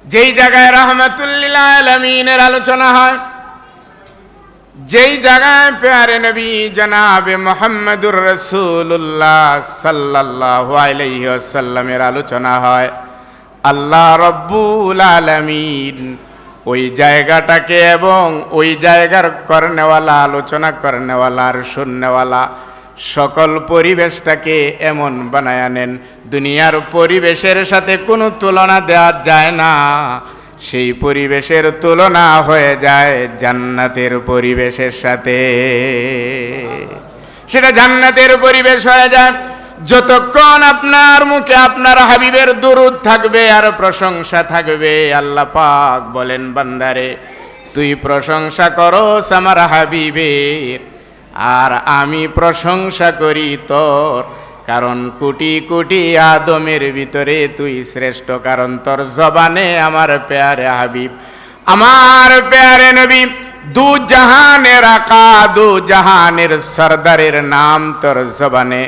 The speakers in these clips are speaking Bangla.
যেই জায়গায় রাহমাতুল লিল আলামিনের আলোচনা হয়, যেই জায়গায় প্যারে নবী জনাবে মুহাম্মদুর রাসূলুল্লাহ সাল্লাল্লাহু আলাইহি ওয়াসাল্লামের আলোচনা হয়, আল্লাহ রব্বুল আলামিন ওই জায়গাটাকে এবং ওই জায়গার করনেওয়ালা, আলোচনা করনেওয়ালা আর শুননেওয়ালা সকল পরিবেশটাকে এমন বানায়া নেন, দুনিয়ার পরিবেশের সাথে কোনো তুলনা দেওয়া যায় না। সেই পরিবেশের তুলনা হয়ে যায় জান্নাতের পরিবেশের সাথে। সেটা জান্নাতের পরিবেশ হয়ে যায় যতক্ষণ আপনার মুখে আপনার হাবিবের দুরূদ থাকবে আর প্রশংসা থাকবে। আল্লাহ পাক বলেন, বান্দারে তুই প্রশংসা করস আমার হাবিবের, আর আমি প্রশংসা করি তোর, কারণ কোটি কোটি আদমের ভিতরে তুই শ্রেষ্ঠ, কারণ তোর জবানে আমার প্যারে হাবিব, আমার প্যারে নবী দু জাহানের আকা, দু জাহানের সরদারের নাম তোর জবানে,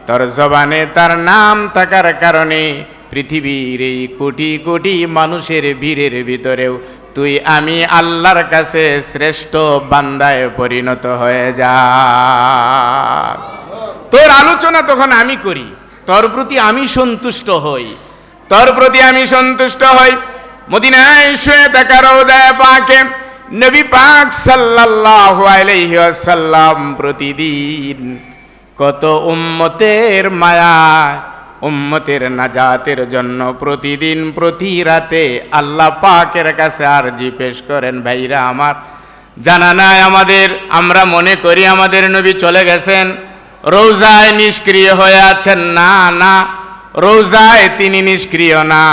তোর জবানে তার নাম থাকার কারণে পৃথিবীর এই কোটি কোটি মানুষের ভিড়ের ভিতরেও তুই আমি আল্লাহর কাছে শ্রেষ্ঠ বান্দায় পরিণত হয়ে যা। তোর আলোচনা তখন আমি করি, তোর প্রতি আমি সন্তুষ্ট হই, তোর প্রতি আমি সন্তুষ্ট হই। মদিনায় শুয়ে থাকা রওজায়ে পাকে নবী পাক সাল্লাল্লাহু আলাইহি ওয়াসাল্লাম প্রতিদিন কত উম্মতের মায়া, উম্মতের নাজাতের জন্য প্রতিদিন প্রতি রাতে আল্লাহ পাকের কাছে আরজি পেশ করেন। ভাইরা আমার, জানা নাই আমাদের, আমরা মনে করি আমাদের নবী চলে গেছেন, রোজায় নিষ্ক্রিয় হয়ে আছেন। না না, রোজায় তিনি নিষ্ক্রিয় না,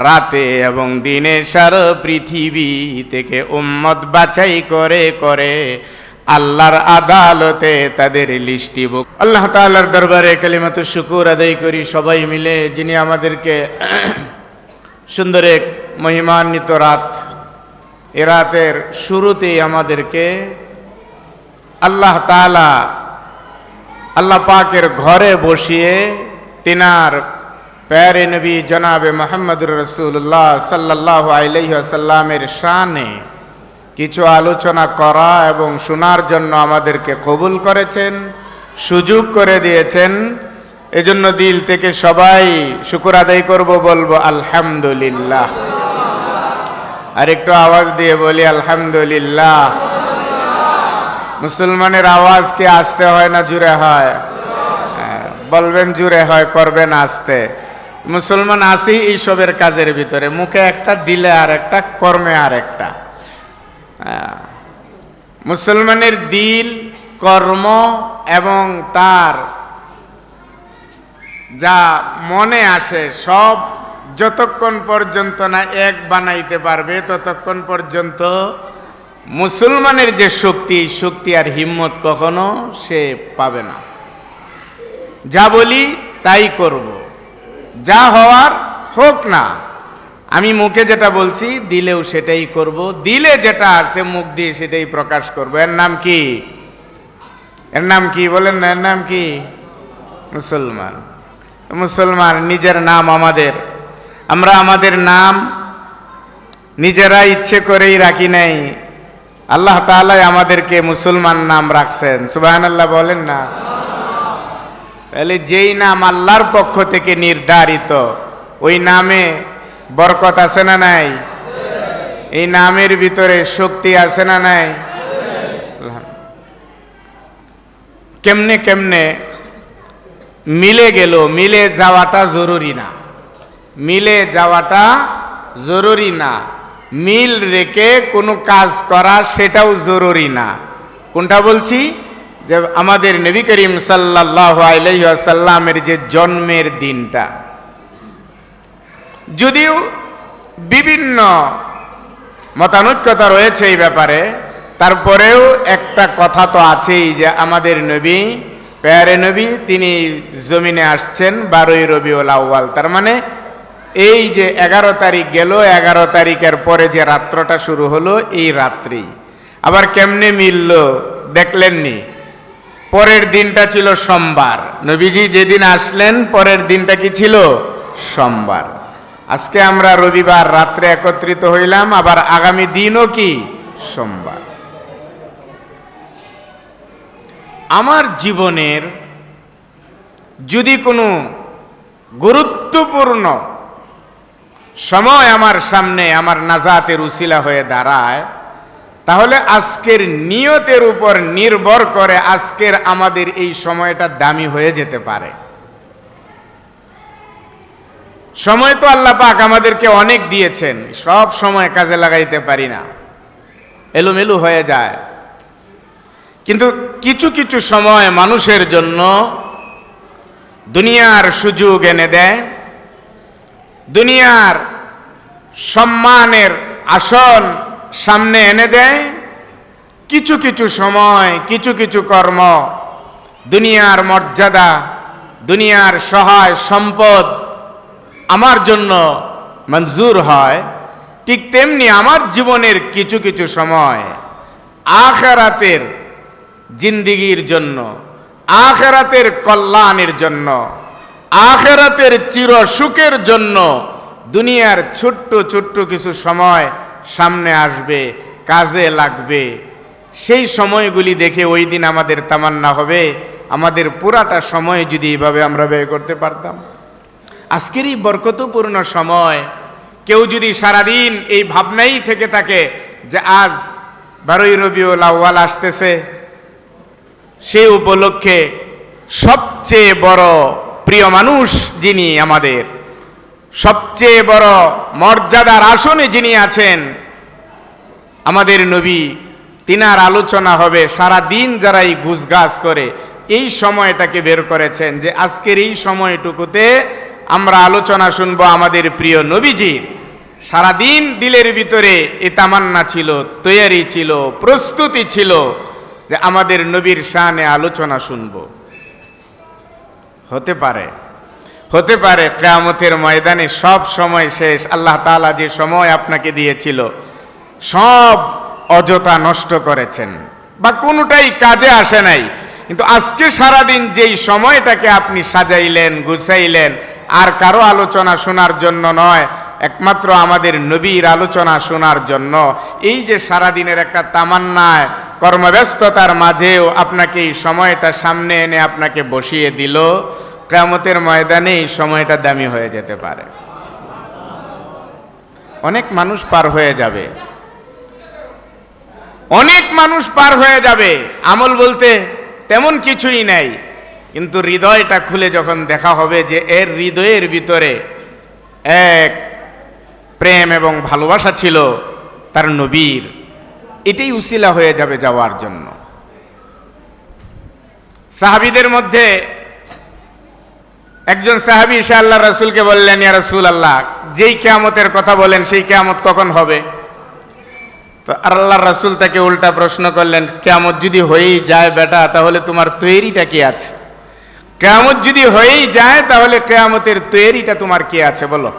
রাতে এবং দিনে সারা পৃথিবী থেকে উম্মত বাছাই করে করে আল্লাহর আদালতে তাদের লিস্টি বুক। আল্লাহ তাআলার দরবারে কালিমাতুশ শুকুর আদায় করি সবাই মিলে, যিনি আমাদেরকে সুন্দর এক মহিমান্বিত রাত, এ রাতের শুরুতেই আমাদেরকে আল্লাহ তাআলা আল্লাহ পাকের ঘরে বসিয়ে তিনার প্যারে নবী জনাবে মুহাম্মদুর রাসূলুল্লাহ সাল্লাল্লাহু আলাইহি ওয়াসাল্লামের শানে কিছু আলোচনা করা এবং শোনার জন্য আমাদেরকে কবুল করেছেন, সুযোগ করে দিয়েছেন। এজন্য দিল থেকে সবাই শুকর আদায় করব, বলবো আলহামদুলিল্লাহ। আর একটু আওয়াজ দিয়ে বলি আলহামদুলিল্লাহ। মুসলমানের আওয়াজ কি আস্তে হয় না জুড়ে হয়? বলবেন জুড়ে হয়, করবেন আস্তে। মুসলমান আসি এইসবের কাজের ভিতরে, মুখে একটা, দিলে আর একটা, কর্মে আর একটা। মুসলমানের দিল, কর্ম এবং তার যা মনে আসে সব যতক্ষণ পর্যন্ত না এক বানাইতে পারবে ততক্ষণ পর্যন্ত মুসলমানের যে শক্তি, শক্তি আর হিম্মত কখনো সে পাবে না। যা বলি তাই করব, যা হওয়ার হোক না। আমি মুখে যেটা বলছি দিলেও সেটাই করব, দিলে যেটা আছে মুখ দিয়ে সেটাই প্রকাশ করব। এর নাম কি? এর নাম কি বলেন না? এর নাম কি? মুসলমান। মুসলমান নিজের নাম আমাদের, আমরা আমাদের নাম নিজেরা ইচ্ছে করেই রাখি নাই, আল্লাহ তাআলা আমাদেরকে মুসলমান নাম রাখছেন। সুবহানাল্লাহ বলেন না? তাহলে যেই নাম আল্লাহর পক্ষ থেকে নির্ধারিত, ওই নামে বরকত আছে না নাই? এই নামের ভিতরে শক্তি আছে না নাই? কেমনে কেমনে মিলে গেল? মিলে যাওয়াটা জরুরি না, মিলে যাওয়াটা জরুরি না। মিল রেখে কোনো কাজ করা সেটাও জরুরি না। কোনটা বলছি? যে আমাদের নবী করিম সাল্লাল্লাহু আলাইহি ওয়াসাল্লামের যে জন্মের দিনটা, যদিও বিভিন্ন মতানৈক্যতা রয়েছে এই ব্যাপারে, তারপরেও একটা কথা তো আছেই যে আমাদের নবী, প্যারে নবী, তিনি জমিনে আসছেন 12ই রবিউল আউয়াল। তার মানে এই যে 11 তারিখ গেল, 11 তারিখের পরে যে রাত্রটা শুরু হলো, এই রাত্রি আবার কেমনে মিলল দেখলেননি? পরের দিনটা ছিল সোমবার, নবীজি যেদিন আসলেন পরের দিনটা কি ছিল? সোমবার। আজকে আমরা রবিবার রাত্রে একত্রিত হইলাম, আবার আগামী দিনও কি সোমবার। আমার জীবনের যদি কোনো গুরুত্বপূর্ণ সময় আমার সামনে আমার নাজাতের উসিলা হয়ে দাঁড়ায়, তাহলে আজকের নিয়তের উপর নির্ভর করে আজকের আমাদের এই সময়টা দামি হয়ে যেতে পারে। সময় তো আল্লাহ পাক আমাদেরকে অনেক দিয়েছেন, সব সময় কাজে লাগাইতে পারি না, এলোমেলো হয়ে যায়। কিন্তু কিছু কিছু সময় মানুষের জন্য দুনিয়ার সুযোগ এনে দেয়, দুনিয়ার সম্মানের আসন সামনে এনে দেয়। কিছু কিছু সময় কিছু কিছু কর্ম, দুনিয়ার মর্যাদা, দুনিয়ার সহায় সম্পদ আমার জন্য মঞ্জুর হয়। ঠিক তেমনি আমার জীবনের কিছু কিছু সময় আখিরাতের জিন্দিগির জন্য, আখিরাতের কল্যাণের জন্য, আখিরাতের চির সুখের জন্য দুনিয়ার ছোট্ট ছোট্ট কিছু সময় সামনে আসবে, কাজে লাগবে। সেই সময়গুলি দেখে ওই দিন আমাদের তামান্না হবে আমাদের পুরাটা সময় যদি এইভাবে আমরা ব্যয় করতে পারতাম। আজকের এই বরকতপূর্ণ সময় কেউ যদি সারাদিন এই ভাবনাই থেকে থাকে যে আজ 12ই রবিউল আউয়াল আসতেছে, সেই উপলক্ষে সবচেয়ে বড় প্রিয় মানুষ যিনি আমাদের, সবচেয়ে বড় মর্যাদার আসনে যিনি আছেন আমাদের নবী, তিনার আলোচনা হবে। সারা দিন যারা এই গুজগাছ করে এই সময়টাকে বের করেছেন যে আজকের এই সময়টুকুতে আমরা আলোচনা শুনবো আমাদের প্রিয় নবীজির। সারাদিন দিলের ভিতরে এ তামান্না ছিল, তৈয়ারি ছিল, প্রস্তুতি ছিল যে আমাদের নবীর শানে আলোচনা শুনব। হতে পারে কিয়ামতের ময়দানে সব সময় শেষ, আল্লাহ তাআলা যে সময় আপনাকে দিয়েছিল সব অযথা নষ্ট করেছেন বা কোনোটাই কাজে আসে নাই। কিন্তু আজকে সারাদিন যেই সময়টাকে আপনি সাজাইলেন, গুছাইলেন, আর কারো আলোচনা শোনার জন্য নয়, একমাত্র আমাদের নবীর আলোচনা শোনার জন্য। এই যে সারাদিনের একটা তামান্নায় কর্মব্যস্ততার মাঝেও আপনাকে এই সময়টা সামনে এনে আপনাকে বসিয়ে দিল, কিয়ামতের ময়দানে এই সময়টা দামি হয়ে যেতে পারে। অনেক মানুষ পার হয়ে যাবে, অনেক মানুষ পার হয়ে যাবে। আমল বলতে তেমন কিছুই নাই, কিন্তু হৃদয়টা খুলে যখন দেখা হবে যে এর হৃদয়ের ভিতরে এক প্রেম এবং ভালোবাসা ছিল তার নবীর, এটাই উসিলা হয়ে যাবে যাওয়ার জন্য। সাহাবীদের মধ্যে একজন সাহাবী এসে আল্লাহ রাসূলকে বললেন, ইয়া রাসূলুল্লাহ, যেই কিয়ামতের কথা বলেন সেই কিয়ামত কখন হবে? তো আল্লাহ রাসূল তাকে উল্টা প্রশ্ন করলেন, কিয়ামত যদি হয়েই যায় বেটা, তাহলে তোমার তৈরিটা কি আছে? কিয়ামত যদি হয়েই যায় তাহলে কিয়ামতের তৈরিটা তোমার কি আছে বলো?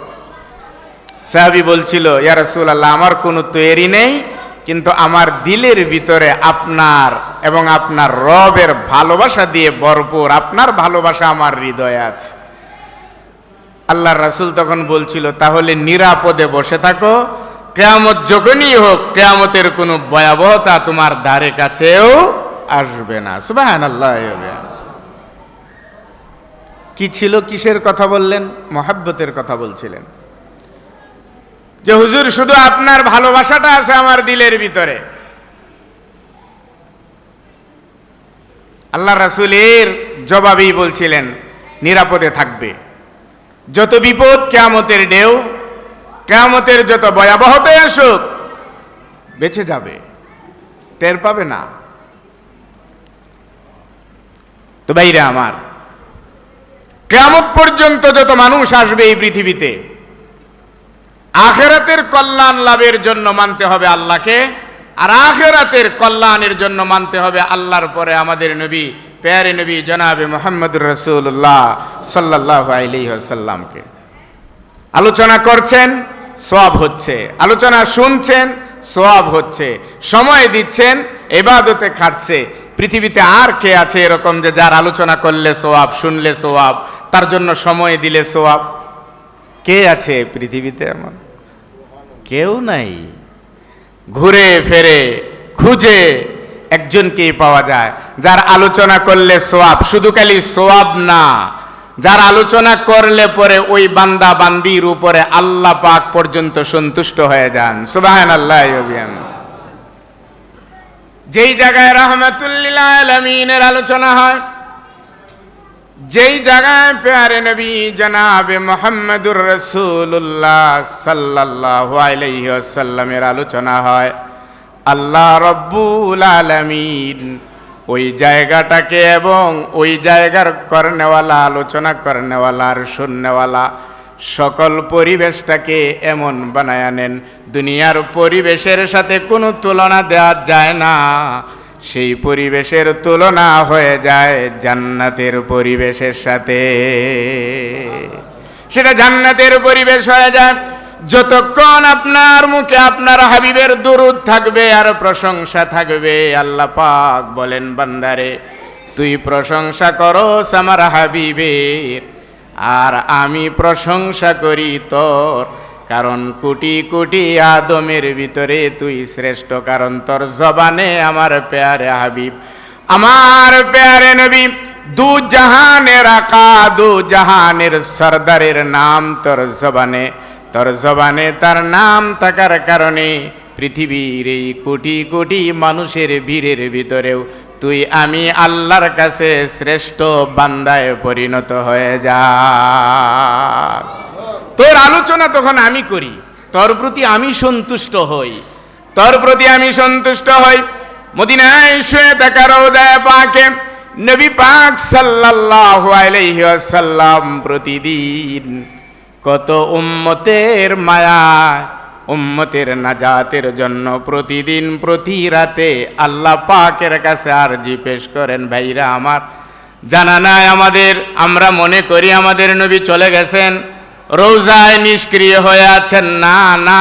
সাহাবী বলছিল, ইয়া রাসূলুল্লাহ, আমার কোনো তৈরি নেই, কিন্তু আমার দিলের ভিতরে আপনার এবং আপনার রবের ভালোবাসা দিয়ে ভরপুর, আপনার ভালোবাসা আমার হৃদয়ে আছে। আল্লাহর রাসূল তখন বলছিল, তাহলে নিরাপদে বসে থাকো, কিয়ামত যখনই হোক কিয়ামতের কোনো ভয়াবহতা তোমার ধারে কাছেও আসবে না। সুবহানাল্লাহ। কি ছিল, কিসের কথা বললেন? মহাব্বতের কথা বলছিলেন যে হুজুর শুধু আপনার ভালোবাসাটা আছে আমার দিলের ভিতরে। আল্লাহ রাসূলের জবাবেই বলছিলেন নিরাপদে থাকবে, যত বিপদ, কিয়ামতের ঢেউ, কিয়ামতের যত ভয়াবহতা আসুক বেঁচে যাবে, টের পাবে না। তো ভাইরা আমার, কিয়ামত পর্যন্ত যত মানুষ আসবে এই পৃথিবীতে, আখিরাতের কল্যাণ লাভের জন্য মানতে হবে আল্লাহকে, আর আখিরাতের কল্যাণের জন্য মানতে হবে আল্লাহর পরে আমাদের নবী, প্যারে নবী জনাবে মুহাম্মদুর রাসূলুল্লাহ সাল্লাল্লাহু আলাইহি ওয়াসাল্লামকে। আলোচনা করছেন, সওয়াব হচ্ছে, আলোচনা শুনছেন, সওয়াব হচ্ছে, সময় দিচ্ছেন, ইবাদতে খাটছে। পৃথিবীতে আর কে আছে এরকম যে যার আলোচনা করলে সওয়াব, শুনলে সওয়াব, তার জন্য সময় দিলে সওয়াব? কে আছে পৃথিবীতে এমন? কেউ নাই। ঘুরে ফেরে খুঁজে একজনকেই পাওয়া যায় যার আলোচনা করলে সওয়াব, শুধু খালি সওয়াব না, যার আলোচনা করলে পরে ওই বান্দা বান্দির উপরে আল্লাহ পাক পর্যন্ত সন্তুষ্ট হয়ে যান। সুবহানাল্লাহ। যেই জায়গায় রাহমাতুল লিল আলামিনের আলোচনা হয়, যেই জায়গায় প্যারে নবী জনাবে মুহাম্মদুর রাসূলুল্লাহ সাল্লাল্লাহু আলাইহি ওয়াসাল্লামের আলোচনা হয়, আল্লাহ রব্বুল আলামিন ওই জায়গাটাকে এবং ওই জায়গার করনেওয়ালা, আলোচনা করনেওয়ালা আর শুননেওয়ালা সকল পরিবেশটাকে এমন বানায় নেন, দুনিয়ার পরিবেশের সাথে কোনো তুলনা দেওয়া যায় না। সেই পরিবেশের তুলনা হয়ে যায় জান্নাতের পরিবেশের সাথে। সেটা জান্নাতের পরিবেশ হয়ে যায় যতক্ষণ আপনার মুখে আপনার হাবিবের দুরূদ থাকবে আর প্রশংসা থাকবে। আল্লাহ পাক বলেন, বান্দারে তুই প্রশংসা করস আমার হাবিবের, আর আমি প্রশংসা করি তোর, কারণ কোটি কোটি আদমের ভিতরে তুই শ্রেষ্ঠ, কারণ তোর জবানে আমার প্যারে হাবিব, আমার প্যারে নবী, দু জাহানের আকা, দু জাহানের সরদারের নাম তোর জবানে। তোর জবানে তার নাম থাকার কারণে পৃথিবীর এই কোটি কোটি মানুষের ভিড়ের ভিতরেও তুই আমি আল্লাহর কাছে শ্রেষ্ঠ বান্দায় পরিণত হয়ে যা। তোর আলোচনা তখন আমি করি, তোর প্রতি আমি সন্তুষ্ট হই, তোর প্রতি আমি সন্তুষ্ট হই। মদিনায় শুয়ে থাকা রওজা পাকে নবী পাক সাল্লাল্লাহু আলাইহি ওয়াসাল্লাম প্রতিদিন কত উম্মতের মায়া, উম্মতের নাজাতের জন্য প্রতিদিন প্রতি রাতে আল্লাহ পাকের কাছে আরজি পেশ করেন। ভাইরা আমার, জানা নাই আমাদের, আমরা মনে করি আমাদের নবী চলে গেছেন, রোজায় নিষ্ক্রিয় হয়ে আছেন। না না,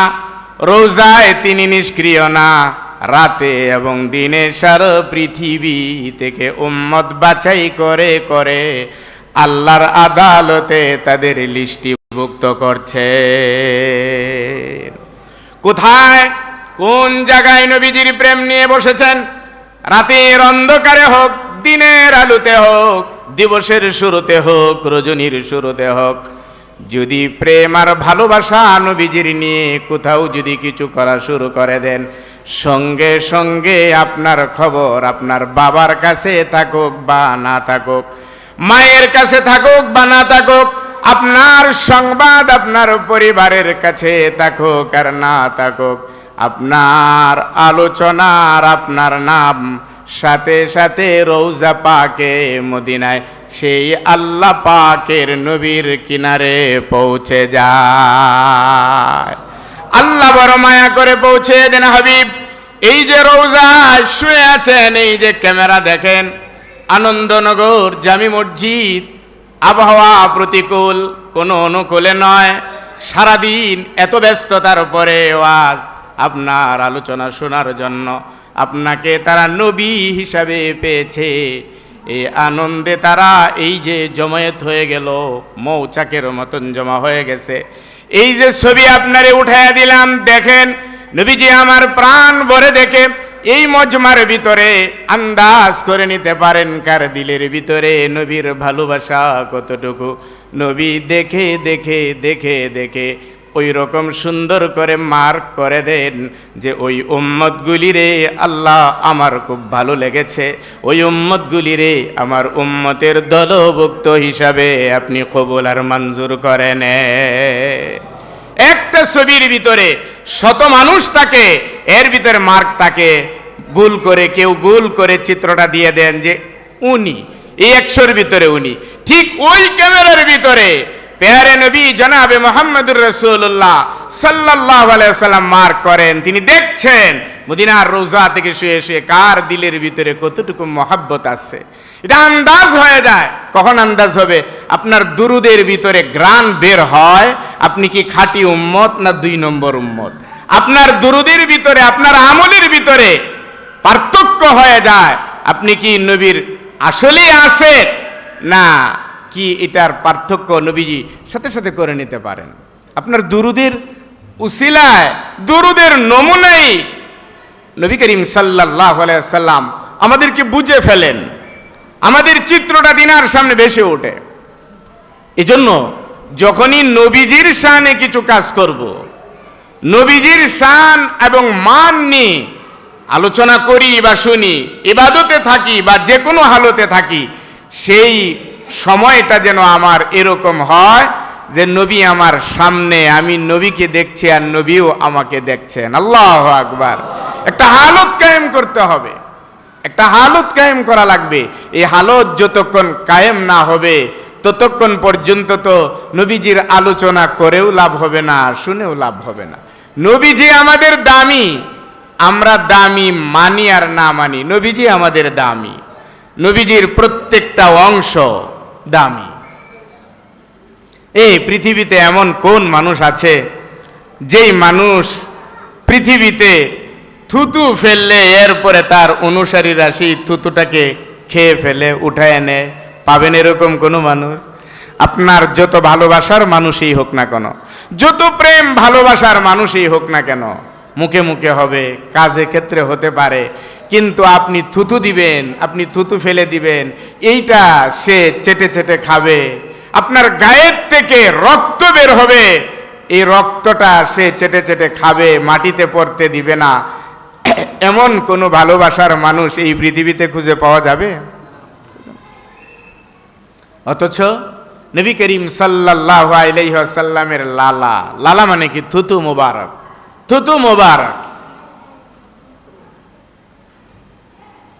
রোজায় তিনি নিষ্ক্রিয় না, রাতে এবং দিনে সারা পৃথিবী থেকে উম্মত বাছাই করে করে আল্লাহর আদালতে তাদের লিস্টিভুক্ত করছে। কোথায় কোন জায়গায় নবীজির প্রেম নিয়ে বসেছেন? রাতের অন্ধকারে হোক, দিনের আলোতে হোক, দিবসের শুরুতে হোক, রজনীর শুরুতে হোক, যদি প্রেম আর ভালোবাসা নবীজির নিয়ে কোথাও যদি কিছু করা শুরু করে দেন, সঙ্গে সঙ্গে আপনার খবর আপনার বাবার কাছে থাকুক বা না থাকুক, মায়ের কাছে থাকুক বা না থাকুক, আপনার সংবাদ আপনার পরিবারের কাছে থাকুক আর না থাকুক, আপনার আলোচনার আপনার নাম সাথে সাথে রওজা পাকে মদিনায় সেই আল্লাহ পাকের নবীর কিনারে পৌঁছে যায়। আল্লাহ বড় মায়া করে পৌঁছে দেন হাবিব। এই যে রওজায় শুয়ে আছেন, এই যে ক্যামেরা দেখেন, আনন্দনগর জামি মসজিদ, আবহাওয়া প্রতিকূল, কোনো অনুকূলে নয়, সারাদিন এত ব্যস্ততার পরেও আজ আপনার আলোচনা শোনার জন্য আপনাকে তারা নবী হিসাবে পেয়েছে। এই আনন্দে তারা এই যে জমায়েত হয়ে গেল, মৌচাকের মতন জমা হয়ে গেছে। এই যে ছবি আপনারে উঠাইয়া দিলাম, দেখেন নবীজি আমার প্রাণ ভরে দেখে এই মজমার ভিতরে আন্দাজ করে নিতে পারেন কার দিলের ভিতরে নবীর ভালোবাসা কতটুকু। নবী দেখে দেখে দেখে দেখে ওই রকম সুন্দর করে মার্ক করে দেন যে ওই উম্মতগুলিরে আল্লাহ আমার খুব ভালো লেগেছে, ওই উম্মতগুলিরে আমার উম্মতের দলভুক্ত হিসাবে আপনি কবুল আর মঞ্জুর করেন। একটা ছবির ভিতরে শত মানুষ থাকে, এর ভিতরে মার্ক থাকে, গোল করে কেউ গোল করে চিত্রটা দিয়ে দেন যে উনি, এই 100-র ভিতরে উনি। ঠিক ওই ক্যামেরার ভিতরে প্যারে নবী জনাবে মুহাম্মদুর রাসূলুল্লাহ সাল্লাল্লাহু আলাইহি ওয়াসাল্লাম মার্ক করেন। তিনি দেখছেন মদিনার রওজা থেকে শুয়ে শুয়ে কার দিলের ভিতরে কতটুকু মহব্বত আছে। এটা আন্দাজ হয়ে যায়। কখন আন্দাজ হবে? আপনার দুরুদের ভিতরে গ্রান বের হয় আপনি কি খাঁটি উম্মত না 2 নম্বর উম্মত। আপনার দুরুদের ভিতরে, আপনার আমলের ভিতরে পার্থক্য হয়ে যায় আপনি কি নবীর আসলে আসে না কি, এটার পার্থক্য নবীজি সাথে সাথে করে নিতে পারেন। আপনার দুরুদের উসিলায়, দুরুদের নমুনাই নবী করিম সাল্লাল্লাহু আলাইহি ওয়াসাল্লাম আমাদেরকে বুঝে ফেলেন, আমাদের চিত্রটা দিনার সামনে ভেসে ওঠে। এজন্য যখনই নবীজির শানে কিছু কাজ করব, নবীজির শান এবং মান নিয়ে আলোচনা করি বা শুনি, ইবাদতে থাকি বা যে কোনো হালতে থাকি, সেই সময়টা যেন আমার এরকম হয় যে নবী আমার সামনে, আমি নবীকে দেখছি আর নবীও আমাকে দেখছেন। আল্লাহু আকবার। একটা হালত কায়েম করতে হবে, একটা হালত কায়েম করা লাগবে। এই হালত যতক্ষণ কায়েম না হবে ততক্ষণ পর্যন্ত তো নবীজির আলোচনা করেও লাভ হবে না, শুনেও লাভ হবে না। নবীজি আমাদের দামি, আমরা দামি মানি আর না মানি, নবীজি আমাদের দামি, নবীজির প্রত্যেকটা অংশ দামি। এই পৃথিবীতে এমন কোন মানুষ আছে যেই মানুষ পৃথিবীতে থুতু ফেললে এরপরে তার অনুসারীরা সেই থুতুটাকে খেয়ে ফেলে, উঠায় নেয়? পাবেন এরকম কোনো মানুষ? আপনার যত ভালোবাসার মানুষই হোক না কেন, যত প্রেম ভালোবাসার মানুষই হোক না কেন, মুখে মুখে হবে, কাজে ক্ষেত্রে হতে পারে, কিন্তু আপনি থুতু দিবেন, আপনি থুতু ফেলে দিবেন, এইটা সে চেটে চেটে খাবে। আপনার গায়ের থেকে রক্ত বের হবে, এই রক্তটা সে চেটে চেটে খাবে, মাটিতে পড়তে দিবে না। এমন কোনো ভালোবাসার মানুষ এই পৃথিবীতে খুঁজে পাওয়া যাবে? অথচ নবী করিম সাল্লাল্লাহু আলাইহি ওয়াসাল্লামের লালা, লালা মানে কি? থুতু মোবারক, থুতু মোবারক।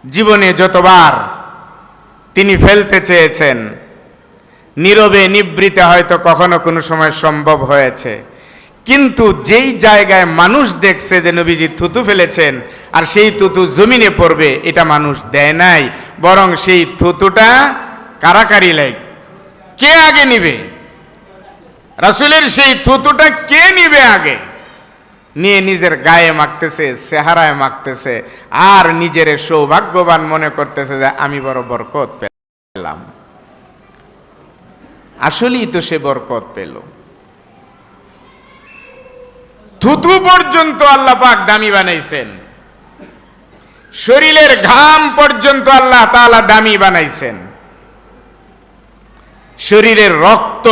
জীবনে যতবার তিনি ফেলতে চেয়েছেন, নীরবে নিবৃতে হয়তো কখনো কোনো সময় সম্ভব হয়েছে, কিন্তু যেই জায়গায় মানুষ দেখছে যে নবীজি থুতু ফেলেছেন আর সেই থুতু জমিনে পড়বে, এটা মানুষ দেয় নাই, বরং সেই থুতুটা কারাকারি লাগে। কে আগে নিবে? রাসূলের সেই থুতুটা কে নিবে আগে? নিয়ে নিজের গায়ে মাখতেছে, চেহারায় মাখতেছে, আর নিজের সৌভাগ্যবান মনে করতেছে যে আমি বড় বরকত পেলাম। আসলেই তো সে বরকত পেল। থুতু পর্যন্ত আল্লাহ পাক দামি বানাইছেন, শরীরের ঘাম পর্যন্ত আল্লাহ তাআলা দামি বানাইছেন, শরীরের রক্ত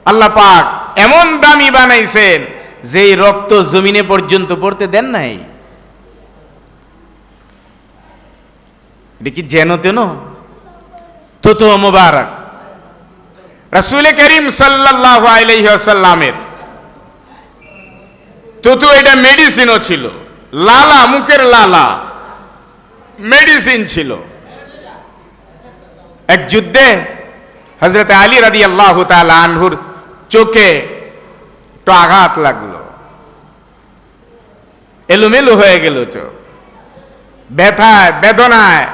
আল্লাহ পাক এমন দামি বানাইছেন যেই রক্ত জমিনে পর্যন্ত পড়তে দেন নাই। এটা কি যেন তেন? থুতু মুবারক রাসূল করিম সাল্লাল্লাহু আলাইহি ওয়াসাল্লামের থুতু, এটা মেডিসিনও ছিল। লালা, মুখের লালা মেডিসিন ছিল। এক যুদ্ধে হযরত আলী রাদিয়াল্লাহু তাআলা আনহুর চোখে একটু আঘাত লাগলো, এলোমেলো হয়ে গেল চোখ, ব্যথায় বেদনায়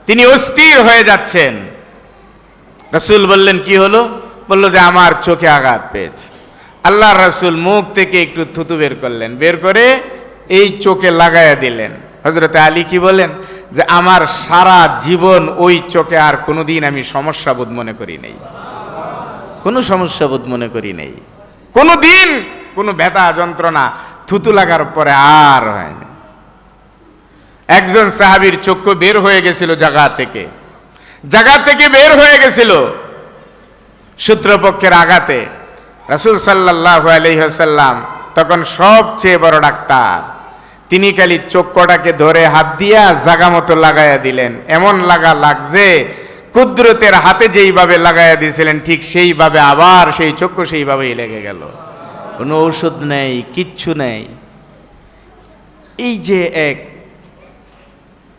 তিনি অস্থির হয়ে যাচ্ছেন। রাসূল বললেন, কি হলো? বলল যে আমার চোখে আঘাত পেয়েছে। আল্লাহর রাসূল মুখ থেকে একটু থুতু বের করলেন, বের করে এই চোখে লাগায়া দিলেন। হযরত আলী কি বলেন যে আমার সারা জীবন ওই চোখে আর কোনোদিন আমি সমস্যা বোধ মনে করি নাই, কোনো সমস্যা বোধ মনে করি নাই, কোনো দিন কোনো ব্যথা যন্ত্রণা থুতু লাগার পরে আর হয়নি। একজন সাহাবীর চক্ষু বের হয়ে গেছিল, জায়গা থেকে বের হয়ে গেছিল শত্রুপক্ষের আঘাতে। রাসূল সাল্লাল্লাহু আলাইহি ওয়াসাল্লাম তখন সবচেয়ে বড় ডাক্তার, তিনি খালি চক্ষুটাকে ধরে হাত দিয়া জাগা মতো লাগাইয়া দিলেন। এমন লাগছে কুদরতের হাতে যেইভাবে লাগাইয়া দিয়েছিলেন ঠিক সেইভাবে আবার সেই চক্ষু সেইভাবেই লেগে গেল। কোনো ঔষধ নেই, কিচ্ছু নেই। এই যে এক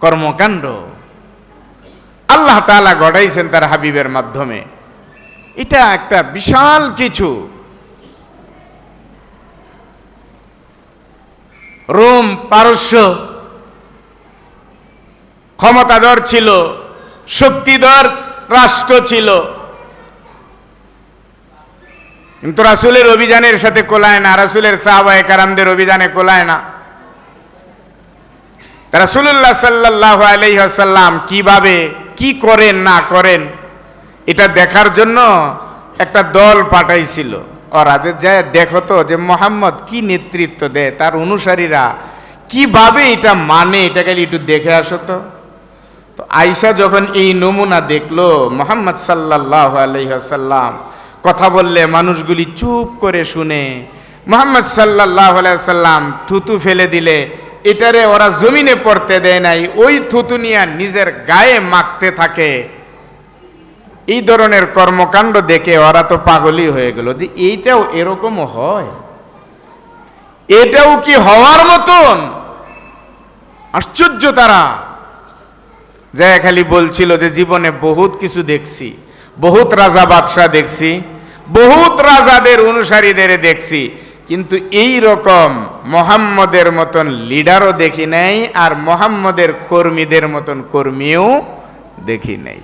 কর্মকাণ্ড আল্লাহ তাআলা ঘটাইছেন তার হাবিবের মাধ্যমে, এটা একটা বিশাল কিছু। রোম পারস্য ক্ষমতাধর ছিল, শক্তিধর রাষ্ট্র ছিল, কিন্তু রাসূলের অভিযানের সাথে কোলায় না, রাসূলের সাহাবায়ে কেরামদের অভিযানে কোলায় না। রাসূলুল্লাহ সাল্লাল্লাহু আলাইহি ওয়াসাল্লাম কিভাবে কি করেন না করেন এটা দেখার জন্য একটা দল পাঠাইছিল। ওরা যে যায় দেখো তো যে মোহাম্মদ কি নেতৃত্ব দেয়, তার অনুসারীরা কিভাবে এটা মানে, এটা খালি একটু দেখে আসো তো। তো আয়েশা যখন এই নমুনা দেখলো, মুহাম্মদ সাল্লাল্লাহু আলাইহি ওয়াসাল্লাম কথা বললে মানুষগুলি চুপ করে শুনে, মুহাম্মদ সাল্লাল্লাহু আলাইহি ওয়াসাল্লাম থুতু ফেলে দিলে এটারে ওরা জমিনে পড়তে দেয় নাই, ওই থুতু নিয়ে নিজের গায়ে মাখতে থাকে। এই ধরনের কর্মকাণ্ড দেখে ওরা তো পাগলই হয়ে গেল যে এইটাও এরকমও হয়, এটাও কি হওয়ার মতন? আশ্চর্য তারা। যে খালি বলছিল যে জীবনে বহুত কিছু দেখছি, বহুত রাজা বাদশাহ দেখছি, বহুত রাজাদের অনুসারীদের দেখছি, কিন্তু এই রকম মোহাম্মদের মতন লিডারও দেখি নাই, আর মোহাম্মদের কর্মীদের মতন কর্মীও দেখি নাই।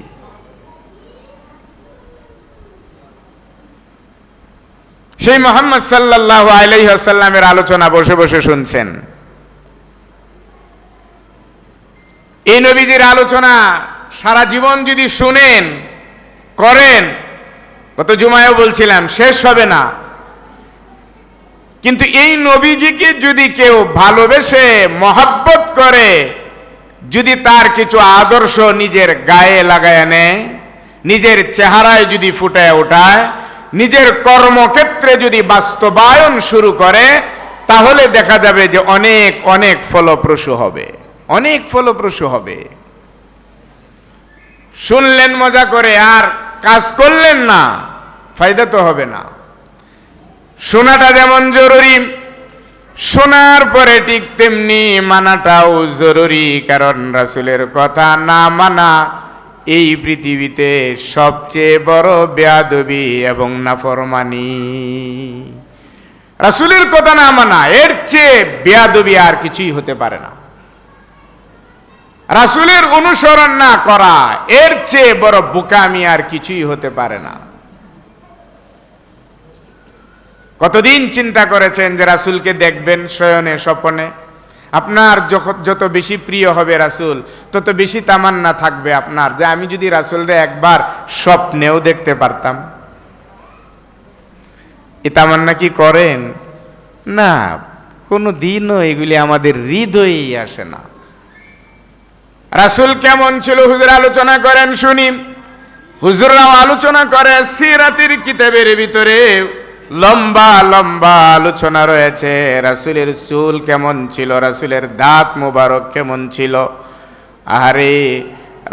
সেই মুহাম্মদ সাল্লাল্লাহু আলাইহি ওয়াসাল্লামের আলোচনা বসে বসে শুনছেন। এই নবীজির আলোচনা সারা জীবন যদি শুনেন করেন, গত জুমায়ও বলছিলাম শেষ হবে না। কিন্তু এই নবীজিকে যদি কেউ ভালোবেসে মহব্বত করে, যদি তার কিছু আদর্শ নিজের গায়ে লাগায় নেয়, নিজের চেহারায় যদি ফুটায় ওঠায়, নিজের কর্মক্ষেত্রে যদি বাস্তবায়ন শুরু করে, তাহলে দেখা যাবে যে অনেক অনেক ফলপ্রসূ হবে, অনেক ফলপ্রসূ হবে। শুনলেন মজা করে আর কাজ করলেন না, ফায়দা তো হবে না। শোনাটা যেমন জরুরি, শোনার পরে ঠিক তেমনি মানাটাও জরুরি। কারণ রাসূলের কথা না মানা এই পৃথিবীতে সবচেয়ে বড় বেয়াদবি এবং নাফরমানি। রাসূলের কথা না মানা, এর চেয়ে বেয়াদবি আর কিছুই হতে পারে না। রাসূলের অনুসরণ না করা, এর চেয়ে বড় বোকামি আর কিছুই হতে পারে না। কতদিন চিন্তা করেছেন যে রাসূলকে দেখবেন শয়নে স্বপনে? আপনার যত বেশি প্রিয় হবে রাসূল, তত বেশি তামান্না থাকবে আপনার যে আমি যদি রাসূলরে একবার স্বপ্নেও দেখতে পারতাম। এই তামান্না কি করেন? না, কোনো দিনও এগুলি আমাদের হৃদয়েই আসে না। রাসূল কেমন ছিল হুজুর আলোচনা করেন শুনি। হুজুররাও আলোচনা করে, সিরাতের কিতাবের ভিতরে লম্বা লম্বা আলোচনা রয়েছে। রাসূলের চুল কেমন ছিল, রাসূলের দাঁত মোবারক কেমন ছিল। আরে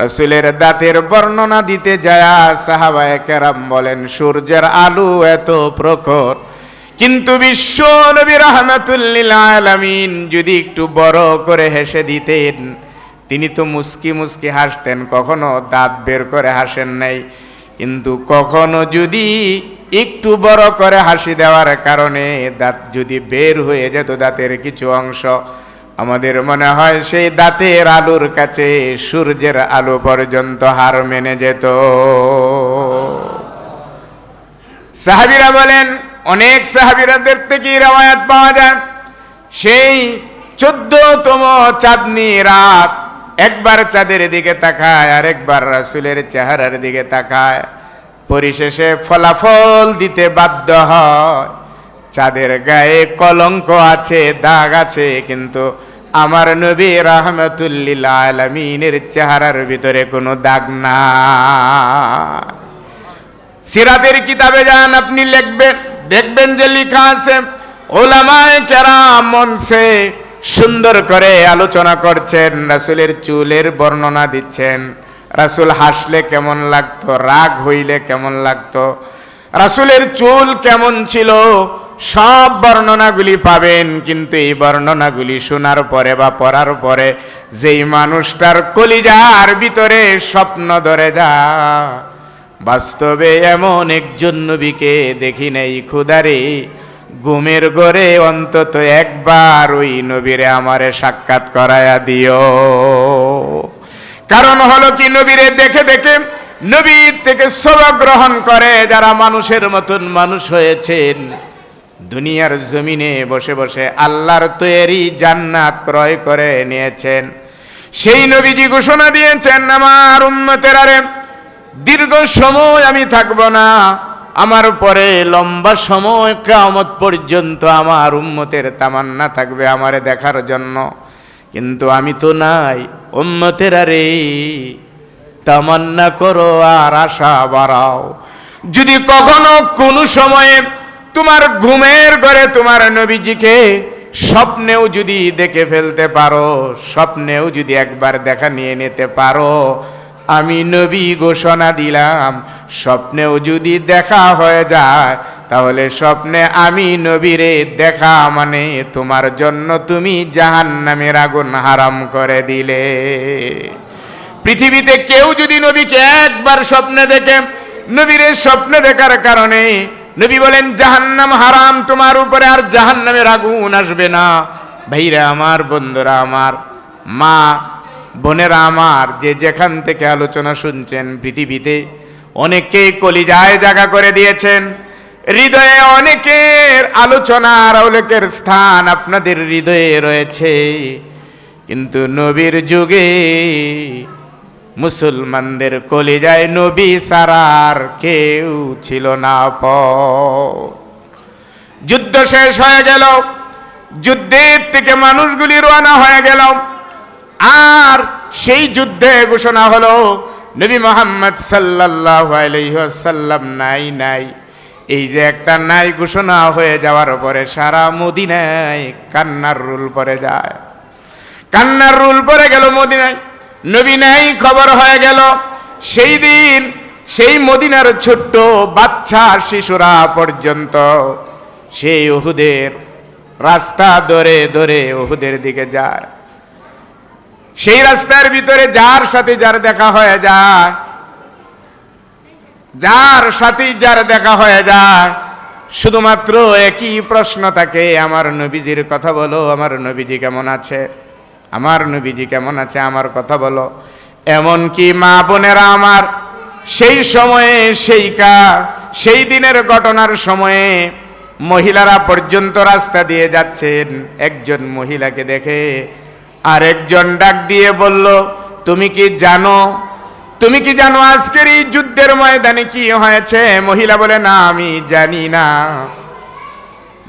রাসূলের দাঁতের বর্ণনা দিতে যায় সাহাবায়ে কেরাম বলেন, সূর্যের আলো এত প্রখর, কিন্তু বিশ্ব নবী রাহমাতুল লিল আলামিন যদি একটু বড় করে হেসে দিতেন, তিনি তো মুস্কি মুস্কি হাসতেন, কখনো দাঁত বের করে হাসেন নাই। কিন্তু কখনো যদি একটু বড় করে হাসি দেওয়ার কারণে দাঁত যদি বের হয়ে যেত, দাঁতের কিছু অংশ, আমাদের মনে হয় সেই দাঁতের আলোর কাছে সূর্যের আলো পর্যন্ত হার মেনে যেত। সাহাবীরা বলেন, অনেক সাহাবীরাদের থেকে রওয়ায়াত পাওয়া যায়, সেই 14তম চাঁদনি রাত একবার চাঁদের দিকে তাকায় আর একবার রাসূলের চেহারার দিকে তাকায়, পরিশেষে ফলাফল দিতে বাধ্য হয় চাঁদের গায়ে কলঙ্ক আছে, দাগ আছে, কিন্তু আমার নবী রাহমাতুল লিল আলামিনের চেহারার ভিতরে কোনো দাগ নাই। সিরাতের কিতাবে যান, আপনি লিখবেন, দেখবেন যে লেখা আছে, উলামায়ে কেরাম মনসে সুন্দর করে আলোচনা করছেন, রাসূলের চুলের বর্ণনা দিচ্ছেন। রাসূল হাসলে কেমন লাগতো, রাগ হইলে কেমন লাগতো, রাসূলের চুল কেমন ছিল, সব বর্ণনাগুলি পাবেন। কিন্তু এই বর্ণনাগুলি শোনার পরে বা পড়ার পরে যেই মানুষটার কলিজার ভিতরে স্বপ্ন ধরে যায়, বাস্তবে এমন একজন নবীকে দেখি নাই খুদারে, ঘুমের ঘরে অন্তত একবার ওই নবীরে আমারে সাক্ষাৎ করায়া দিও। কারণ হলো কি, নবীরে দেখে দেখে নবীর থেকে সবক গ্রহণ করে যারা মানুষের মতন মানুষ হয়েছেন, দুনিয়ার জমিনে বসে বসে আল্লাহর তৈরি জান্নাত ক্রয় করে নিয়েছেন, সেই নবীজি ঘোষণা দিয়েছেন, আমার উম্মতেরা রে, দীর্ঘ সময় আমি থাকব না, আমার পরে লম্বা সময় কিয়ামত পর্যন্ত আমার উম্মতের তামান্না থাকবে আমারে দেখার জন্য, কিন্তু আমি তো নাই। উম্মতেরা রে, তামান্না করো আর আশা বাড়াও। যদি কখনো কোনো সময়ে তোমার ঘুমের ঘরে তোমার নবীজিকে স্বপ্নেও যদি দেখে ফেলতে পারো, স্বপ্নেও যদি একবার দেখা নিয়ে নিতে পারো, আমি নবী ঘোষণা দিলাম, স্বপ্নেও যদি দেখা হয়ে যায়, তাহলে স্বপ্নে আমি নবীরে দেখা মানে তোমার জন্য তুমি জাহান্নামের আগুন হারাম করে দিলে। পৃথিবীতে কেউ যদি নবীকে একবার স্বপ্নে দেখে, নবীরে স্বপ্নে দেখার কারণে নবী বলেন জাহান্নাম হারাম তোমার উপরে, আর জাহান্নামের আগুন আসবে না। ভাইরা আমার, বন্ধুরা আমার, মা বোনেরা আমার, যে যেখান থেকে আলোচনা শুনছেন, পৃথিবীতে অনেকেই কলিজায় জায়গা করে দিয়েছেন, হৃদয়ে অনেকের আলোচনার অনেকের স্থান আপনাদের হৃদয়ে রয়েছে, কিন্তু নবীর যুগে মুসলমানদের কলিজায় নবী ছাড়ার কেউ ছিল না। যুদ্ধ শেষ হয়ে গেল, যুদ্ধের থেকে মানুষগুলি রওনা হয়ে গেল, আর সেই যুদ্ধে ঘোষণা হলো নবী মুহাম্মদ সাল্লাল্লাহু আলাইহি ওয়াসাল্লাম নাই নাই। এই যে একটা নাই ঘোষণা হয়ে যাওয়ার পরে সারা মদিনায় কান্নার রুল পড়ে যায়, কান্নার রুল পড়ে গেল মদিনায়। নবী নাই খবর হয়ে গেল। সেই দিন সেই মদিনার ছোট্ট বাচ্চা শিশুরা পর্যন্ত সেই উহুদের রাস্তা ধরে ধরে উহুদের দিকে যায়। সেই রাস্তার ভিতরে যার সাথে যার দেখা হয়ে যায়, যার সাথে যার দেখা হয়ে যায়, শুধুমাত্র একই প্রশ্ন থাকে, আমার নবীজির কথা বলো, আমার নবীজি কেমন আছে, আমার নবীজি কেমন আছে, আমার কথা বলো। এমনকি মা বোনেরা আমার, সেই সময়ে সেই দিনের ঘটনার সময়ে মহিলারা পর্যন্ত রাস্তা দিয়ে যাচ্ছেন, একজন মহিলাকে দেখে আরেকজন ডাক দিয়ে বলল, তুমি কি জানো, তুমি কি জানো আজকের এই যুদ্ধের ময়দানে কি হয়েছে? মহিলা বলে, না আমি জানি না।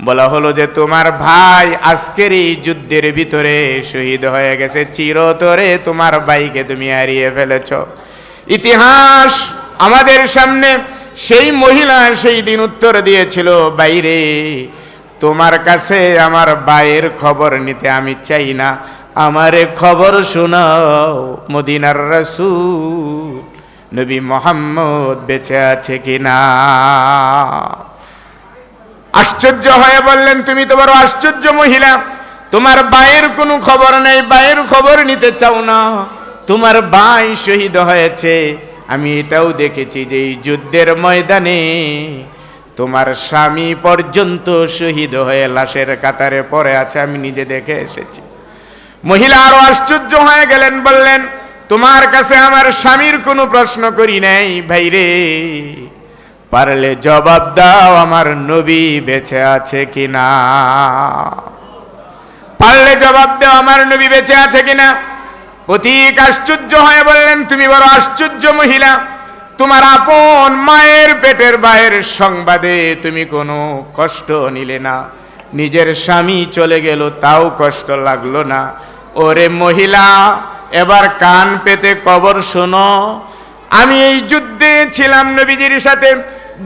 বলা হলো যে তোমার ভাই আজকের এই যুদ্ধের ভিতরে শহীদ হয়ে গেছে, চিরতরে তোমার ভাইকে তুমি হারিয়ে ফেলেছ। ইতিহাস আমাদের সামনে সেই মহিলা সেই দিন উত্তর দিয়েছিল, বাইরে তোমার কাছে আমার ভাইয়ের খবর নিতে আমি চাই না, আমারে খবর শোনাও মদিনার রাসূল নবী মুহাম্মদ বেঁচে আছে কিনা। আশ্চর্য হয়ে বললেন, তুমি তো বড় আশ্চর্য মহিলা, তোমার ভাইয়ের কোনো খবর নেই, ভাইয়ের খবর নিতে চাও না, তোমার ভাই শহীদ হয়েছে। আমি এটাও দেখেছি যে এই যুদ্ধের ময়দানে তোমার স্বামী পর্যন্ত শহীদ হয়ে লাশের কাতারে পড়ে আছে, আমি নিজে দেখে এসেছি। মহিলা আরো আশ্চর্য হয়ে গেলেন, বললেন, তোমার কাছে আমার স্বামীর কোনো প্রশ্ন করি নাই, ভাইরে পারলে জবাব দাও আমার নবী বেঁচে আছে কিনা, পারলে জবাব দাও আমার নবী বেঁচে আছে কিনা। পথিক আশ্চর্য হয়ে বললেন, তুমি বড় আশ্চর্য মহিলা, তোমার আপন মায়ের পেটের ভাইয়ের সংবাদে তুমি কোনো কষ্ট নিলে না, নিজের স্বামী চলে গেল তাও কষ্ট লাগলো না। ওরে মহিলা, এবার কান পেতে খবর শোনো, আমি এই যুদ্ধে ছিলাম নবীজির সাথে,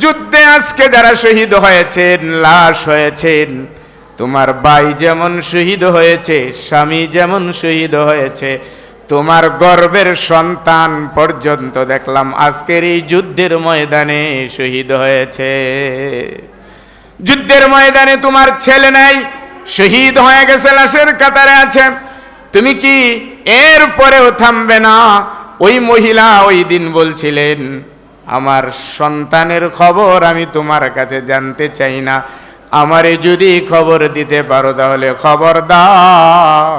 যুদ্ধে আজকে যারা শহীদ হয়েছেন, লাশ হয়েছেন, তোমার ভাই যেমন শহীদ হয়েছে, স্বামী যেমন শহীদ হয়েছে, তোমার গর্ভের সন্তান পর্যন্ত দেখলাম আজকের এই যুদ্ধের ময়দানে শহীদ হয়েছে। যুদ্ধের ময়দানে তোমার ছেলে নাই, শহীদ হয়ে গেছে, লাশের কাতারে আছে, তুমি কি এর পরেও থামবে না? ওই মহিলা ওই দিন বলছিলেন, আমার সন্তানের খবর আমি তোমার কাছে জানতে চাই না, আমারে যদি খবর দিতে পারো তাহলে খবর দাও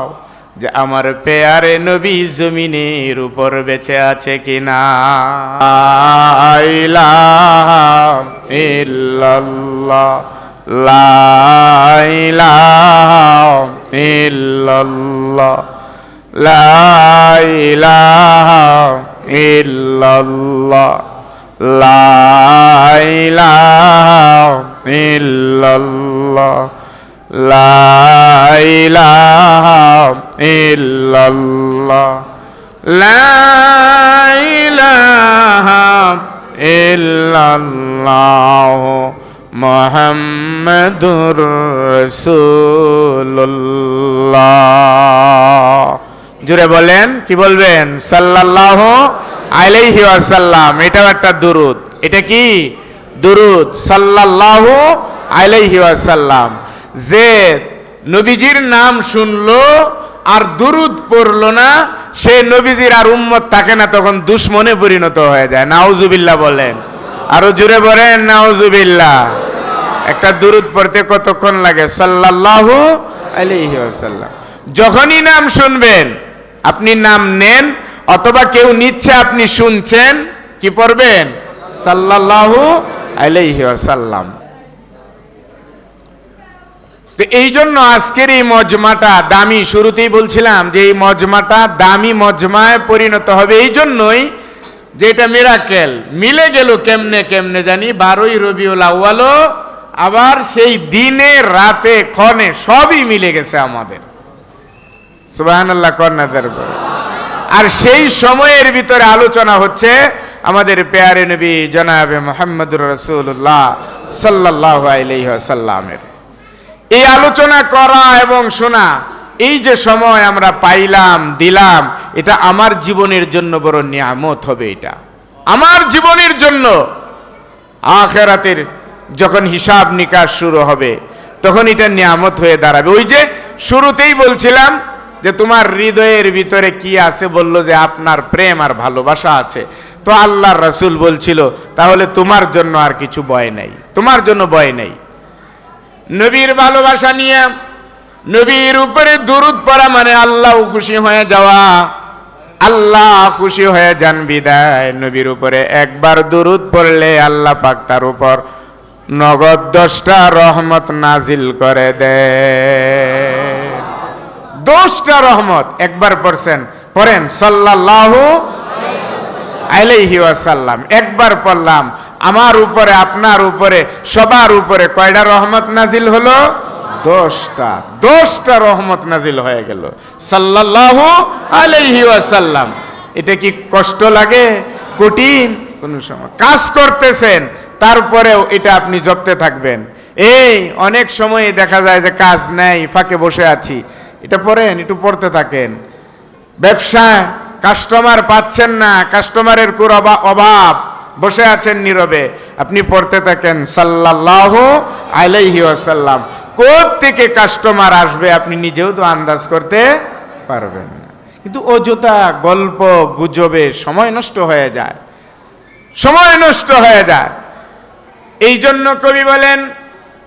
যে আমার পেয়ারে নবী জমিনের উপর বেঁচে আছে কিনা। লা ইলাহা ইল্লাল্লাহ, লা ইলাহা ইল্লাল্লাহ, লা ইলাহা ইল্লাল্লাহ, লা ইলাহা ইল্লাল্লাহ লা ইলাহা ইল্লাল্লাহ লা ইলাহা ইল্লাল্লাহ মুহাম্মাদুর রাসূলুল্লাহ। জোরে বলেন, কি বলবেন? সাল্লাল্লাহু আলাইহি ওয়াসাল্লাম। এটাও একটা দুরূদ। এটা কি দুরূদ? সাল্লাল্লাহু আলাইহি ওয়াসাল্লাম। যে নবীজির নাম শুনলো আর দুরূদ পড়লো না, সে নবীজির আর উম্মত থাকে না, তখন দুশমনে পরিণত হয়ে যায়। নাউজুবিল্লাহ বলেন, আরো জোরে বলেন নাউজুবিল্লাহ। একটা দুরূদ পড়তে কতক্ষণ লাগে? সাল্লাল্লাহু আলাইহি ওয়াসাল্লাম। যখনই নাম শুনবেন, আপনি নাম নেন অথবা কেউ নিচ্ছে, আপনি শুনছেন, কি পড়বেন? সাল্লাল্লাহু আলাইহি ওয়াসাল্লাম। তো এই জন্য আজকের এই মজমাটা দামি। শুরুতেই বলছিলাম যে এই মজমাটা দামি মজমায় পরিণত হবে এই জন্যই যে এটা মিরাকেল। মিলে গেল কেমনে কেমনে জানি, 12ই রবিউল আউয়াল, আবার সেই দিনে রাতে ক্ষণে সবই মিলে গেছে আমাদের। সুবহানাল্লাহ কন্যাদের। আর সেই সময়ের ভিতরে আলোচনা হচ্ছে আমাদের পেয়ারে নবী জনাবে মুহাম্মদুর রাসূলুল্লাহ সাল্লাল্লাহু আলাইহি ওয়াসাল্লামের। এই আলোচনা করা এবং শোনা, এই যে সময় আমরা পাইলাম দিলাম, এটা আমার জীবনের জন্য বড় নিয়ামত হবে। এটা আমার জীবনের জন্য আখিরাতের যখন হিসাব নিকাশ শুরু হবে তখন এটা নিয়ামত হয়ে দাঁড়াবে। ওই যে শুরুতেই বলছিলাম যে তোমার হৃদয়ের ভিতরে কি আছে, বললো যে আপনার প্রেম আর ভালোবাসা আছে। তো আল্লাহর রাসূল বলছিল তাহলে তোমার জন্য আর কিছু ভয় নাই, তোমার জন্য ভয় নাই। নবীর ভালোবাসা নিয়ে নবীর উপরে দুরূদ পড়া মানে আল্লাহ খুশি হয়ে যাওয়া। আল্লাহ খুশি হয়ে যান বিদায় নবীর উপরে একবার দুরূদ পড়লে আল্লাহ পাক তার উপর নগদ 10টা রহমত নাজিল করে দেয়। 10টা রহমত একবার পড়ছেন, পড়েন সাল্লাল্লাহু আলাইহি ওয়াসাল্লাম। একবার পড়লাম, আমার উপরে আপনার উপরে সবার উপরে কয়টা রহমত নাজিল হলো? 10টা। 10টা রহমত নাজিল হয়ে গেল সাল্লাল্লাহু আলাইহি ওয়াসাল্লাম। এটা কি কষ্ট লাগে? কঠিন? কোন সময় কাজ করতেছেন তারপরেও এটা আপনি জপতে থাকবেন। এই অনেক সময় দেখা যায় যে কাজ নেই, ফাঁকে বসে আছি, এটা পড়েন, একটু পড়তে থাকেন। ব্যবসা কাস্টমার পাচ্ছেন না, কাস্টমারের খুব অভাব, বসে আছেন নীরবে, আপনি পড়তে থাকেন সাল্লাল্লাহু আলাইহি ওয়াসাল্লাম। কোত্থেকে কাস্টমার আসবে আপনি নিজেও তো আন্দাজ করতে পারবেন না। কিন্তু অযথা গল্প গুজবে সময় নষ্ট হয়ে যায়, সময় নষ্ট হয়ে যায়। এই জন্য কবি বলেন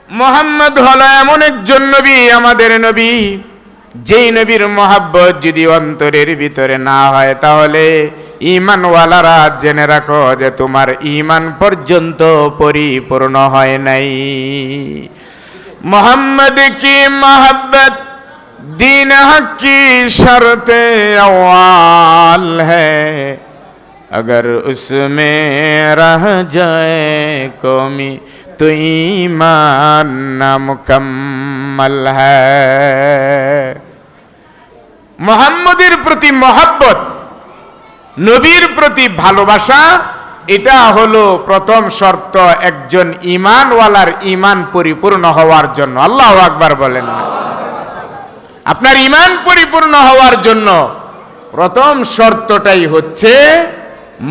মুহাম্মদ হলো এমন একজন নবী, আমাদের নবী, যেই নবীর মহাব্বত যদি অন্তরের ভিতরে না হয় তাহলে ঈমানওয়ালারা জেনে রাখো যে তোমার ঈমান পর্যন্ত পরিপূর্ণ হয় নাই। মোহাম্মদ কি मोहब्बत दीन हक की शर्त अव्वल है, अगर उसमें रह जाए कौमी तो ईमान नामुकम्मल है। মোহাম্মদের প্রতি মহব্বত, নবীর প্রতি ভালোবাসা, এটা হলো প্রথম শর্ত একজন ঈমানওয়ালার ঈমান পরিপূর্ণ হওয়ার জন্য। আল্লাহু আকবার বলেন না। আপনার ঈমান পরিপূর্ণ হওয়ার জন্য প্রথম শর্তটাই হচ্ছে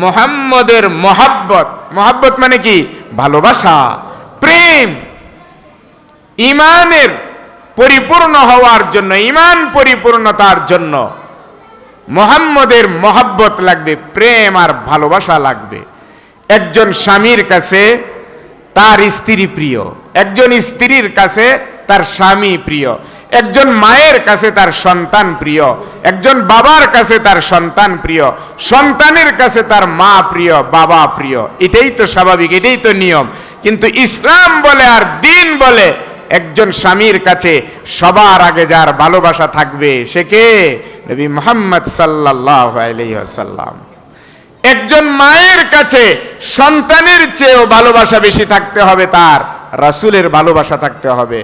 মুহাম্মদের মহব্বত। মহব্বত মানে কি? ভালোবাসা, প্রেম। ঈমানের পরিপূর্ণ হওয়ার জন্য, ঈমান পরিপূর্ণতার জন্য মুহাম্মদের মহব্বত লাগবে, প্রেম আর ভালোবাসা লাগবে। একজন স্বামীর কাছে তার স্ত্রী প্রিয়, একজন স্ত্রীর কাছে তার স্বামী প্রিয়, একজন মায়ের কাছে তার সন্তান প্রিয়, একজন বাবার কাছে তার সন্তান প্রিয়, সন্তানের কাছে তার মা প্রিয়, বাবা প্রিয়। এটাই তো স্বাভাবিক, এটাই তো নিয়ম। কিন্তু ইসলাম বলে আর দ্বীন বলে একজন স্বামীর কাছে সবার আগে যার ভালোবাসা থাকবে সে কে? নবী মুহাম্মদ সাল্লাল্লাহু আলাইহি ওয়াসাল্লাম। একজন মায়ের কাছে সন্তানের চেয়েও ভালোবাসা বেশি থাকতে হবে, তার রাসূলের ভালোবাসা থাকতে হবে।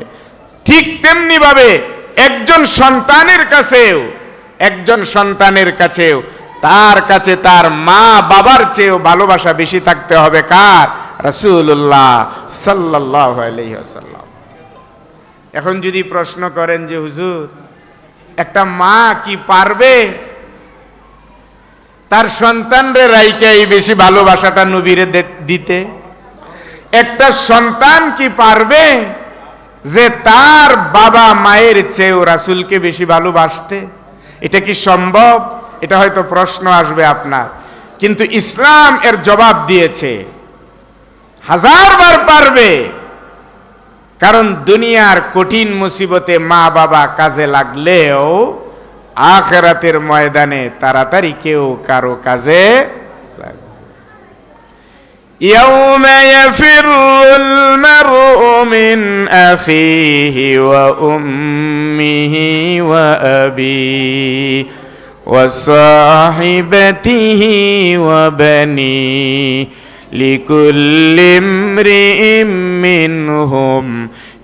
ঠিক তেমনি ভাবে একজন সন্তানের কাছেও তার কাছে তার মা বাবার চেয়েও ভালোবাসা বেশি থাকতে হবে কার? রাসূলুল্লাহ সাল্লাল্লাহু আলাইহি ওয়াসাল্লাম। এখন যদি প্রশ্ন করেন যে হুজুর, একটা মা কি পারবে তার সন্তানরে রাইকে এই বেশি ভালোবাসাটা নবীরে দিতে? একটা সন্তান কি পারবে যে তার বাবা মায়ের চেয়েও রাসূলকে বেশি ভালোবাসতে? এটা কি সম্ভব? এটা হয়তো প্রশ্ন আসবে আপনার, কিন্তু ইসলাম এর জবাব দিয়েছে হাজারবার পারবে। কারণ দুনিয়ার কঠিন মুসিবতে মা বাবা কাজে লাগলেও আখিরাতের ময়দানে তাড়াতাড়ি কেউ কারো কাজে লাগবে। ইয়াউমা ইয়াফিরুল মারউ মিন আখিহি ওয়া উম্মিহি ওয়া আবিহি ওয়া সাহিবাতিহি ওয়া বানিহি লিকুল্লি ইমরিইম মিনহুম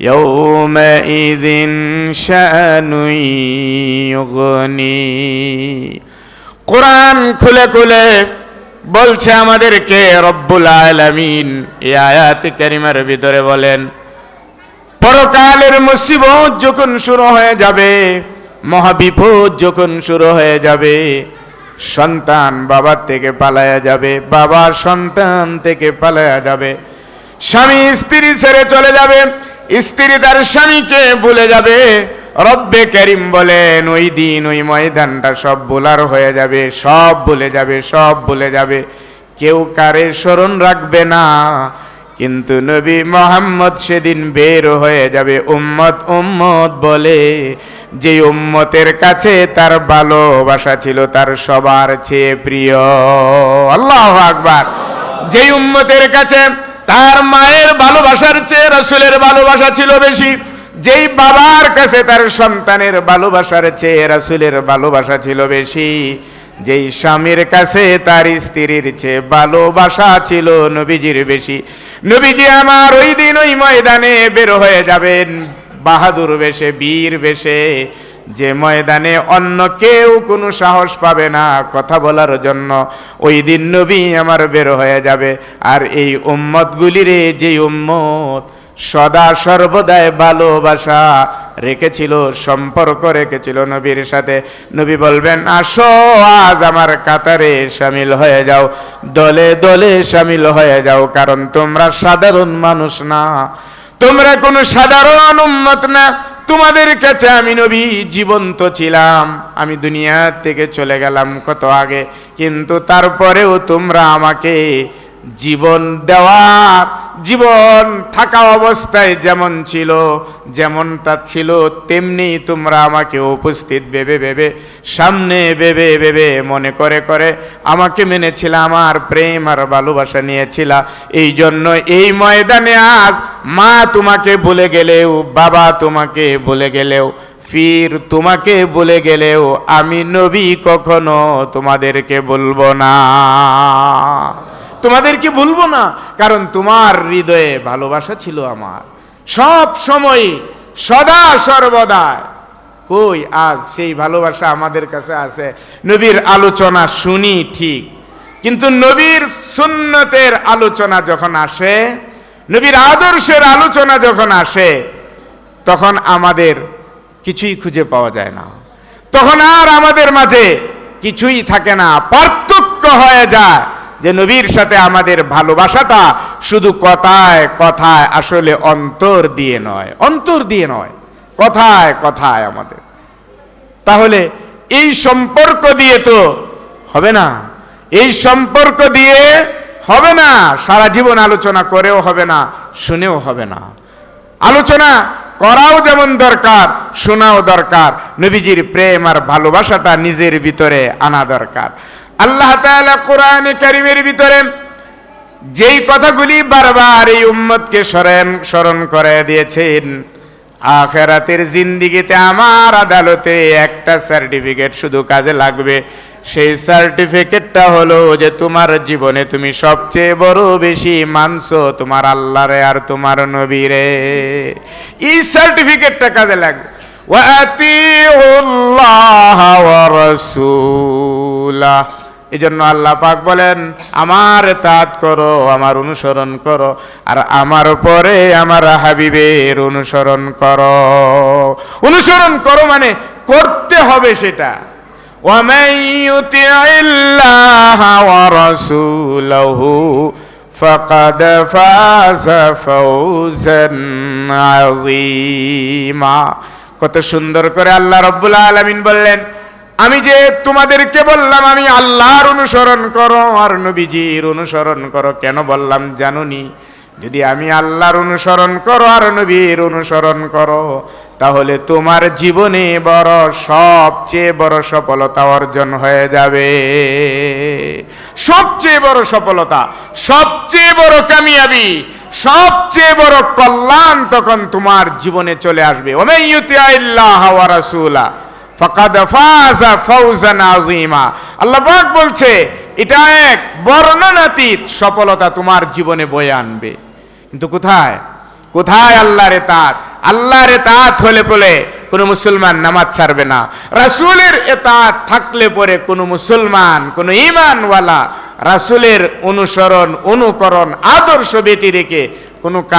ইয়াউমাইযিন শাআনুন ইউগনি। কোরআন খুলে খুলে বলছে আমাদেরকে রব্বুল আলামিন এই আয়াত কারিমার ভিতরে বলেন, পরকালের মুসিবত যখন শুরু হয়ে যাবে, মহাবিপদ যখন শুরু হয়ে যাবে, সন্তান বাবার থেকে পালায়া যাবে, বাবা সন্তান থেকে পালায়া যাবে, স্বামী স্ত্রী ছেড়ে চলে যাবে, স্ত্রী তার স্বামীকে ভুলে যাবে। রব্বে কারীম বলেন ওই দিন ওই ময়দানটা সব ভুলার হয়ে যাবে, সব ভুলে যাবে, কেউ কারে স্মরণ রাখবে না। কিন্তু নবী মুহাম্মদ সেদিন বের হয়ে যাবে উম্মত উম্মত বলে, যে উম্মতের কাছে তার ভালোবাসা ছিল তার সবার চেয়ে প্রিয়। আল্লাহু আকবার। যে উম্মতের কাছে তার মায়ের ভালোবাসার চেয়ে রাসূলের ভালোবাসা ছিল বেশি, যেই বাবার কাছে তার সন্তানের ভালোবাসার চেয়ে রাসূলের ভালোবাসা ছিল বেশি, যেই স্বামীর কাছে তার স্ত্রীর চেয়ে ভালোবাসা ছিল নবীজির বেশি, নবীজি আমার ওই দিন ওই ময়দানে বের হয়ে যাবেন বাহাদুর বেশে, বীর বেশে, যে ময়দানে অন্য কেউ কোনো সাহস পাবে না কথা বলার জন্য। ওই দিন নবী আমার বের হয়ে যাবে। আর এই উম্মতগুলিরে, যে উম্মত সদা সর্বদাই ভালোবাসা রেখেছিল, সম্পর্ক রেখেছিল নবীর সাথে, নবী বলবেন আসো আজ আমার কাতারে শামিল হয়ে যাও, দলে দলে শামিল হয়ে যাও। কারণ তোমরা সাধারণ মানুষ না, তোমরা কোনো সাধারণ উম্মত না, তোমাদের কাছে আমি নবী জীবন্ত ছিলাম, আমি দুনিয়া থেকে চলে গেলাম কত আগে, কিন্তু তারপরেও তোমরা আমাকে জীবন দেওয়ার, জীবন থাকা অবস্থায় যেমনটা ছিল তেমনি তোমরা আমাকে উপস্থিত ভেবে সামনে ভেবে মনে করে আমাকে মেনেছিল, আমার প্রেম আর ভালোবাসা নিয়েছিল। এই জন্য এই ময়দানে আজ মা তোমাকে ভুলে গেলেও, বাবা তোমাকে ভুলে গেলেও, ফির তোমাকে ভুলে গেলেও আমি নবী কখনো তোমাদেরকে ভুলবো না, তোমাদেরকে ভুলবো না। কারণ তোমার হৃদয়ে ভালোবাসা ছিল আমার সব সময়, সদা সর্বদা। কই আজ সেই ভালোবাসা আমাদের কাছে আছে? নবীর আলোচনা শুনি ঠিক, কিন্তু নবীর সুন্নতের আলোচনা যখন আসে, নবীর আদর্শের আলোচনা যখন আসে, তখন আমাদের কিছুই খুঁজে পাওয়া যায় না, তখন আর আমাদের মাঝে কিছুই থাকে না, পার্থক্য হয়ে যায়। যে নবীর সাথে আমাদের ভালোবাসাটা শুধু কথায় কথায়, আসলে অন্তর দিয়ে নয়, কথায় আমাদের। তাহলে এই সম্পর্ক দিয়ে তো হবে না, এই সম্পর্ক দিয়ে হবে না, সারা জীবন আলোচনা করেও হবে না, শুনেও হবে না। আলোচনা করাও যেমন দরকার, শোনাও দরকার, নবীজির প্রেম আর ভালোবাসাটা নিজের ভিতরে আনা দরকার। আল্লাহ তাআলা কোরআনে কারীমের ভিতরে যেই কথাগুলি বারবার এই উম্মতকে স্মরণ করে দিয়েছেন, আখিরাতের জিন্দেগিতে আমার আদালতে একটা সার্টিফিকেট শুধু কাজে লাগবে, সেই সার্টিফিকেট সার্টিফিকেটটা হলো যে তোমার জীবনে তুমি সবচেয়ে বড় বেশি মানছো তোমার আল্লাহরে আর তোমার নবীরে। এই সার্টিফিকেটটা কাজে লাগবে। ওয়া আতিউল্লাহ ওয়া রাসূলা, এজন্য আল্লাহ পাক বলেন আমার ইতাআত করো, আমার অনুসরণ করো, আর আমার পরে আমার হাবিবের অনুসরণ করো। অনুসরণ করো মানে করতে হবে সেটা। وَمَن يُطِعِ اللَّهَ وَرَسُولَهُ فَقَدْ فَازَ فَوْزًا عَظِيمًا। কত সুন্দর করে আল্লাহ রাব্বুল আলামিন বললেন, আমি যে তোমাদেরকে বললাম আমি আল্লাহর অনুসরণ করো আর নবীজির অনুসরণ করো, কেন বললাম জানোনি? যদি আমি আল্লাহর অনুসরণ করো আর নবীর অনুসরণ করো, তাহলে তোমার জীবনে সবচেয়ে বড় সফলতা অর্জন হয়ে যাবে। সবচেয়ে বড় সফলতা, সবচেয়ে বড় কামিয়াবি, সবচেয়ে বড় কল্যাণ তখন তোমার জীবনে চলে আসবে। ওয়া ইউতিআল্লাহ ওয়া রাসূলা ফাকাদ ফাযা ফাওজান আযীমা। আল্লাহ পাক বলছে এটা এক বর্ণনাতীত সফলতা তোমার জীবনে বয়ে আনবে। কিন্তু কোথায় কোথায় আল্লাহর ইতাআত? আল্লাহর ইতাআত হলে পরে কোনো মুসলমান নামাজ ছাড়বে না। রাসূলের ইতাআত থাকলে পরে কোনো মুসলমান, কোনো ঈমানওয়ালা রাসূলের অনুসরণ, অনুকরণ, আদর্শ ব্যতি রেখে কোনো